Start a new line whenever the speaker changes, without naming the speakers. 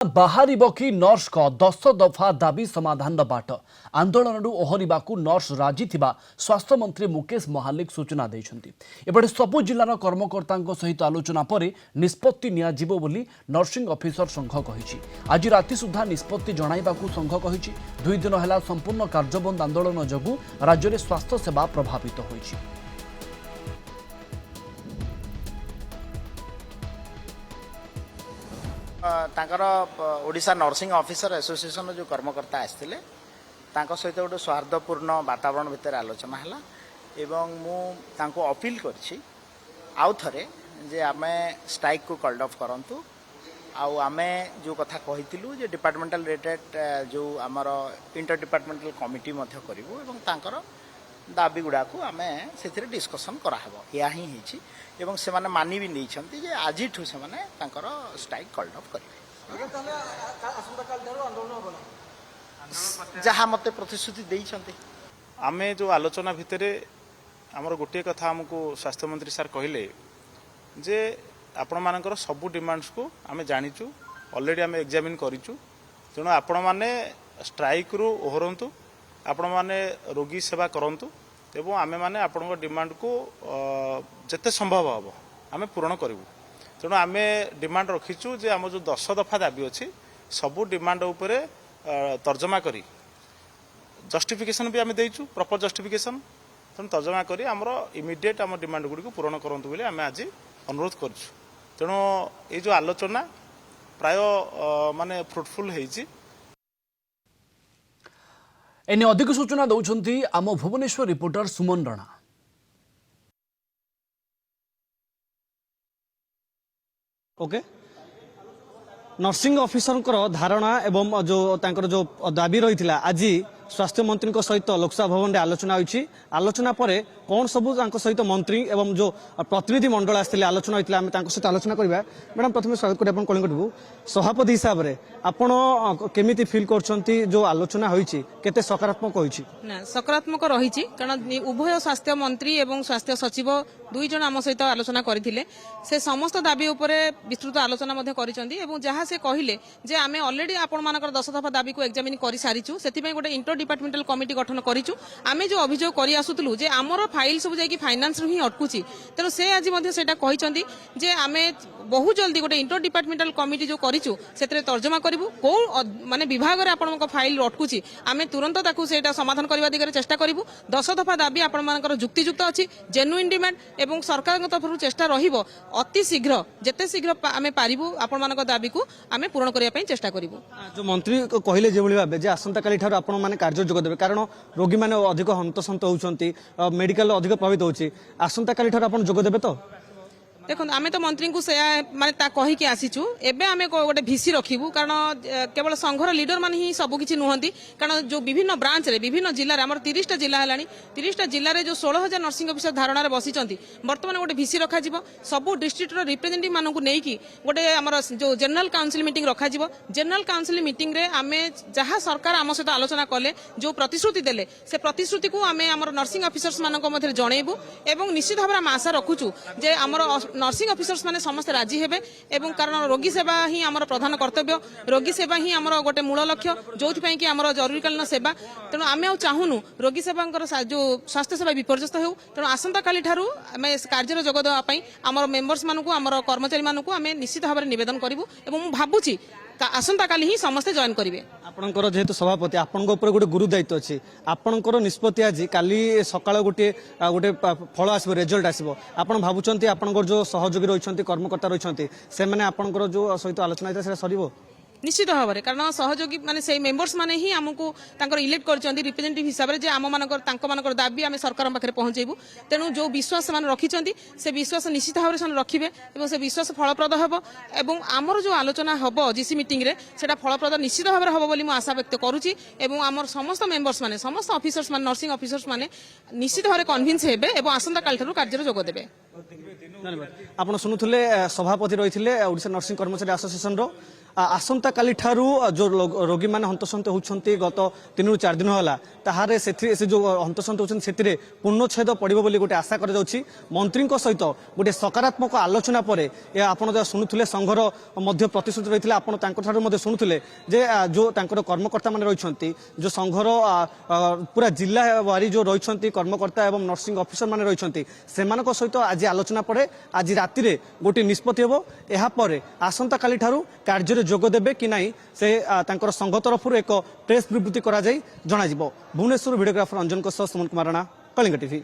बाहरिब कि नर्स का 10 दफा दाबी समाधान बाट आंदोलन ओहरिबाकू नर्स राजी थिबा स्वास्थ्य मंत्री मुकेश महालिक सूचना देइछन्ति। एपटे सबु जिल्लार कर्मकर्तांको सहित आलोचना परे निष्पत्ति नियाजिबो बोली नर्सिंग ऑफिसर संघ कहिछि। आज राति सुधा निष्पत्ति जणाइबाकू संघ कहिछि। 2 दिन हेला संपूर्ण कार्यबंद आंदोलन जगु राज्य में स्वास्थ्य सेवा प्रभावित होइछि।
तांकर ओडिशा नर्सिंग ऑफिसर एसोसिएशन जो कर्मकर्ता आसते सहित गोटे सौहार्दपूर्ण वातावरण भितर आलोचना है एवं मुझे अपील आउ थे जे आम स्ट्राइक को कॉल्ड ऑफ करंतु आम जो कथा कही डिपार्टमेंटल रिलेटेड जो आमर इंटर डिपार्टमेंटल कमिटी करूँ दाबी गुड़ा को आम से डिस्कसन कराहब या ही एवं से माने मानि भी नहीं जे आज से स्ट्राइक कॉल्ड ऑफ करेंगे जहाँ मत प्रतिश्रुति देइछन्ति।
आमे जो आलोचना भितर आमर गोटे कथा आमको स्वास्थ्य मंत्री सर कहले जे आपण मानकर सबु डिमांड्स को आमे जानिचु ऑलरेडी आमे एग्जामिन करिचु तेणु आपण माने स्ट्राइक रु ओहरंतु आपण माने रोगी सेवा करंतु एवं आमे माने आपण डिमांड को जते संभव हम आमे पूरण करूँ। तेणु आमे डिमांड रखीचु जे आम जो 10 दफा दाबी अच्छी सबू डिमांड उपरे तर्जमा करी जस्टिफिकेशन भी आमे देइचु प्रॉपर जस्टिफिकेशन तेणु तर्जमा करी आमर इमिडिएट आम डिमांड गुड़ी को पूरण करंतु बोली आमे आज अनुरोध करछु। तेणु ये जो आलोचना प्राय माने फ्रुटफुल हेइची।
एने अधिक सूचना दौरान आम भुवनेश्वर रिपोर्टर सुमन राणा।
ओके नर्सिंग ऑफिसर धारणा एवं जो दाबी रही आज स्वास्थ्य मंत्री सहित लोकसभा भवन में आलोचना होती। आलोचना पर कौन सबू सहित मंत्री एवं जो प्रतिनिधि मंडल आसते आलोचना होता है सहित आलोचना करवा। मैडम प्रथम स्वागत करें कलिंग सभापति हिसाब से आपण केमिति फील करछंती जो आलोचना होईची केते सकारात्मक होईची?
ना सकारात्मक रही कारण उभय स्वास्थ्य मंत्री एवं स्वास्थ्य सचिव 2 जन आम सहित आलोचना करथिले से समस्त दाबी उपरे विस्तृत आलोचना मध्ये करिसंती एवं जहाँ से कहिले जे आमे ऑलरेडी आपण मानकर 10 दफा दाबी को एग्जामिन करि सारिछु सेति पय गोटे इंटर डिपार्टमेंटल कमिटी गठन करिछु। आमे जो अभियोग करि आसुतलु जे हमर फाइल सब जाई कि फाइनान्स रु ही अटकुची तेनो से आज मध्ये सेटा कहिसंती जे आमे बहुत जल्दी गोटे इंटर डिपार्टमेंटल कमिटी जो करिछु सेतरे तर्जमा करिवु को माने विभाग रे आपन को फाइल अटकुची आमे तुरंत ताकू सेटा समाधान करबा दिगरे चेष्टा करिवु। 10 दफा दाबी आपण मानकर युक्तियुक्त अछि जेन्युइन डिमांड एवं सरकार तरफ चेष्टा रहिबो अति शीघ्र जेते शीघ्र आमे पारिबु आपण मानक दाबी को आमे पूर्ण करिया पई चेष्टा करिवु।
जो मंत्री कहले जे भली भाबे जे आसंता काली ठार आपण माने कार्य जोग देबे कारण रोगी माने अधिक हंतसंत होउछंती मेडिकल अधिक प्रभावित होउची आसंता काली ठार आपण जोग देबे तो
देखो आम तो मंत्री को से माने कहीकि आसीचु एबे आमे गोटे भिसी रखिबु कारण केवल संघर लीडर मान ही सब किछि नुहंती कारण जो विभिन्न ब्रांच रे विभिन्न जिल्ला रे हमर 30टा जिल्ला हलानी 30टा जिल्ला रे जो 16000 नर्सिंग ऑफिसर धारणा रे बसिचंती वर्तमान गोटे भिसी रखा जिवो सब डिस्ट्रिक्ट रो रिप्रेजेंटेटिव मानन को नेकी गोटे हमर जो जनरल काउंसिल मीटिंग रखा जिवो। जनरल काउंसिल मीटिंग रे आमे जहां सरकार आम सहित आलोचना कले जो प्रतिश्रुति देले से प्रतिश्रुति को आमे हमर नर्सिंग ऑफिसर्स मानन को मध्ये जणैबु एवं निश्चित भाबरे आम आशा रखुचु जे हमर नर्सिंग ऑफिसर्स माने समस्त राजी हेबे एवं कारण रोगी सेवा ही हमर प्रधान कर्तव्य रोगी सेवा ही हमर गोटे मूल लक्ष्य जोथि पई कि हमर जरूरीकालीन सेवा तेणु आमे आ चाहुनु रोगी सेवांकर जो स्वास्थ्य सेवा विपर्यस्त हेउ तेणु आसंता काली ठारू आमे कार्य जोग देवा पई हमर मेंबर्स मानकु हमर कर्मचारी मानकु आमे निश्चित भाबरे निवेदन करिवु एवं मु भाबुची आसंता काली ही समस्ते जॉइन करेंगे।
आपणकर जेहेतु सभापति आपण गोटे गुरु दायित्व अच्छी आपणकर निष्पत्ति आज काली सकाळ गोटे गोटे फल आसो रिजल्ट आसो आपण भावुंट आपणकर जो सहयोगी रही कर्मकर्ता रही से मैंने आपणकर जो सहित आलोचना होता सर
निश्चित भाव में कारण सहयोगी माने से मेंबर्स माने ही हमको इलेक्ट कर रिप्रेजेंटेटिव हिसाब से आम मानकर दाबी आम सरकार पाखे पहुंचेबू तेणु जो विश्वास मान रखिंट से विश्वास निश्चित भाव में रखिए और से विश्वास फलप्रद हम और आमर जो आलोचना हम जीसी मीटिंग रे सेटा फलप्रद निश्चित भाव में हम बोली आशा व्यक्त करुच्ची और आमर समस्त मेंबर्स माने समस्त ऑफिसर्स माने नर्सिंग ऑफिसर्स माने निश्चित भाव में कन्विन्स हेबे और आसंता काल ठारू कार्य जोग देबे।
ଧନ୍ୟବାଦ। ଆପଣ ଶୁଣୁଥିଲେ ସଭାପତି ରହିଥିଲେ ଓଡ଼ିଶା ନର୍ସିଂ କର୍ମଚାରୀ ଆସୋସିଏସନର ଆସନ୍ତାକାଲି ଠାରୁ ଯେଉଁ ରୋଗୀମାନେ ହନ୍ତସନ୍ତ ହେଉଛନ୍ତି ଗତ 3 ରୁ 4 ଦିନ ହେଲା ତାହାରେ ସେ ଯେଉଁ ହନ୍ତସନ୍ତ ହେଉଛନ୍ତି ସେଥିରେ ପୂର୍ଣ୍ଣଚ୍ଛେଦ ପଡ଼ିବ ବୋଲି ଗୋଟେ ଆଶା କରାଯାଉଛି। ମନ୍ତ୍ରୀଙ୍କ ସହିତ ଗୋଟେ ସକାରାତ୍ମକ ଆଲୋଚନା ପରେ ଆପଣ ଯାହା ଶୁଣୁଥିଲେ ସଂଘର ମଧ୍ୟ ପ୍ରତିଶ୍ରୁତି ରହିଥିଲା ଆପଣ ତାଙ୍କଠାରୁ ମଧ୍ୟ ଶୁଣୁଥିଲେ ଯେ ଯେଉଁ ତାଙ୍କର କର୍ମକର୍ତ୍ତାମାନେ ରହିଛନ୍ତି ଯେଉଁ ସଂଘର ପୁରା ଜିଲ୍ଲା ବାରି ଯେଉଁ ରହିଛନ୍ତି କର୍ମକର୍ତ୍ତା ଏବଂ ନର୍ସିଂ ଅଫିସରମାନେ ରହିଛନ୍ତି ସେମାନଙ୍କ ସହିତ ଆଜି ଆଲୋଚନା ପରେ ଆଜି ରାତିରେ ଗୋଟିଏ ନିଷ୍ପତ୍ତି ହେବ। ଏହାପରେ ଆସନ୍ତାକାଲି ଠାରୁ କାର୍ଯ୍ୟରେ ଯୋଗ ଦେବେ କି ନାହିଁ ସେ ତାଙ୍କର ସଂଘ ତରଫରୁ ଏକ ପ୍ରେସ୍ ବିବୃତ୍ତି କରାଯାଇ ଜଣାଯିବ। ଭୁବନେଶ୍ୱର ଭିଡ଼ିଓଗ୍ରାଫର ଅଞ୍ଜନଙ୍କ ସହ ସୁମନ କୁମାର ରାଣା, କଳିଙ୍ଗ ଟିଭି।